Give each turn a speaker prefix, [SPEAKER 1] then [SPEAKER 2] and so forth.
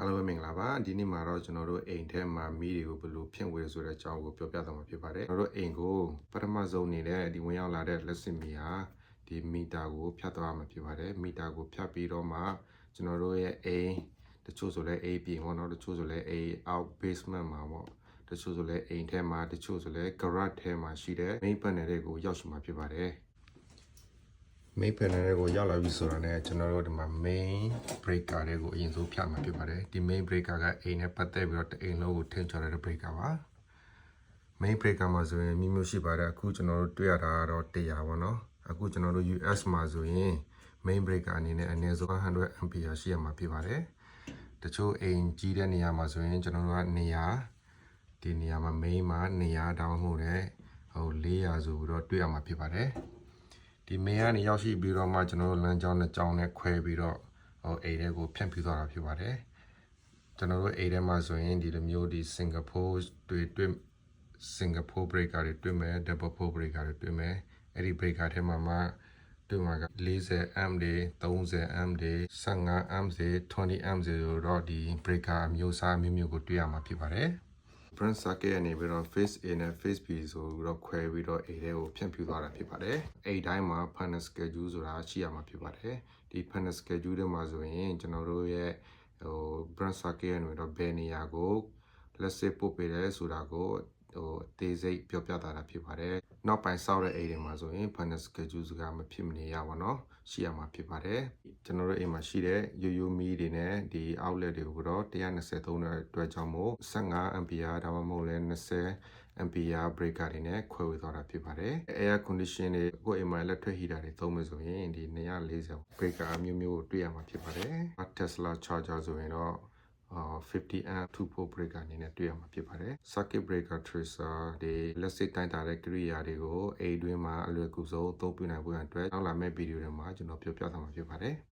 [SPEAKER 1] အားလုံးပဲမင်္ဂလာပါဒီနေ့မှာတော့ကျွန်တော်တို့အိမ်ထဲမှာမီးတွေကိုဘယ်လိုဖြန့်ဝေဆိုတဲ့အကြောင်းကိုပြောပြသွားမှာဖြစ်ပါတယ်ကျွန်တော်တို့အိမ်ကိုပထမဆုံးနေတဲ့ဒီဝင်ရောက်လာတဲ့လက်စင်မီဟာဒီမီတာကိုဖြတ်သွားမှာဖြစ်ပါတယ်မီတာကိုဖြတ်ပြီးတော့မှကျွန်တော်တို့ရဲ့အိမ်တချို့ဆိုလဲအိမ်ပြင်ပေါ့နော်တချို့ဆိုလဲအိမ် out basement မှာပေါ့တချို့ဆိုလဲအိမ်ထဲမှာတချို့ဆိုလဲ garage ထဲမှာရှိတဲ့ main panel တွေကိုရောက်ရှိမှာဖြစ်ပါတယ်main panel တွေကိုရောက်လာပြီဆိုတာနဲ့ကျွန်တော်တို့ဒီမှာ main breaker တွေကိုအရင်ဆုံးဖြတ်မှာဖြစ်ပါတယ်ဒီ main breaker ကအိမ်နဲ့ပတ်သက်ပြီးတော့အိမ်လုံးကိုထိန်းချတဲ့ breaker ပါ main breaker မှာဆိုရင်မျိုးရှိပါတယ်အခုကျွန်တော်တို့တွေ့ရတာကတော့100ပေါ့နော်အခုကျွန်တော်တို့ US မှာဆိုရင် main breaker အနေနဲ့အနည်းဆုံး100 ampere ရှိရမှာဖြစ်ပါတယ်တချို့အိမ်ကြီးတဲ့နေရာမှာဆိုရင်ကျွန်တော်တို့ကနေရာဒီနေရာမှာ main မှာနေရာတောင်းမှုနဲ့ဟို400ဆိုပြီးတော့တွေ့ရမှာဖြစ်ပါတယ်ဒီမေကနေရောက်ရှိပြီးတော့မှကျွန်တော်တို့လမ်းကြောင်းနဲ့ကြောင်းနဲ့ခွဲပြီးတော့ဟိုအိမ်တွေကိုဖြန့်ပြသွားတာဖြစ်ပါတယ်ကျွန်တော်တို့အိမ်ထဲမှာဆိုရင်ဒီလိုမျိုးဒီ Singapore တွေ့ Singapore breaker တွေတွေ့မယ် double pole breaker တွေတွေ့မယ်အဲ့ဒီ breaker ထဲမှာမှတွေ့မှာက40 amp တွေ30 amp တွေ15 amp တွေ20 amp တွေတော့ဒီ breaker အမျိုးအစားမျိုးမျိုးကိုတွေ့ရမှာဖြစ်ပါတယ်brand circuit ကနေပြီးတော့ face A နဲ့ face B ဆိုပြီးတော့ခွဲပြီးတော့ A တွေကိုဖြန့်ဖြူးသွားတာဖြစ်ပါတယ်။အဲ့တိုင်းမှာ panel schedule ဆိုတာရှိရမှာဖြစ်ပါတယ်။ဒီ panel schedule တွေမှာဆိုရင်ကျွန်တော်တို့ရဲ့ဟို brand circuit ကနေတော့ဘယ်နေရာကို let's say ပို့ပေးတယ်ဆိုတာကိုဟိုအသေးစိတ်ပြောပြတာဖြစ်ပါတယ်။နောက်ပိုင်းစောက်တဲ့အိမ်တွေမှာဆိုရင် panel schedule စကားမဖြစ်မနေရပါတော့ရှိရမှာဖြစ်ပါတယ်။ကျွန်တော်တို့အိမ်မှာရှိတဲ့ရိုးရိုးမီးတွေနဲ့ဒီ outlet တွေကိုတော့123တဲ့အတွက်ကြောင့်မို့15 ampere ဒါမှမဟုတ်လဲ20 ampere breaker တွေနဲ့ခွဲဝေသွားတာဖြစ်ပါတယ်။ air condition တွေကိုအိမ်မှာ electric heater တွေသုံးမယ်ဆိုရင်ဒီ240 breaker အမျိုးမျိုးကိုတွေ့ရမှာဖြစ်ပါတယ်။ Tesla charger ဆိုရင်တော့50 amp 2 pole breaker အနေနဲ့တွေ့ရမှာဖြစ်ပါတယ် circuit breaker tracer တွေလက်စစ်တိုင်းတာတဲ့ကိရိယာတွေကိုအိမ်တွင်းမှာအလွယ်ကူဆုံးသုံးပြနိုင်ဖို့အတွက်နောက်လာမယ့်ဗီဒီယိုတွေမှာကျွန်တော်ပြောပြသွားမှာဖြစ်ပါတယ်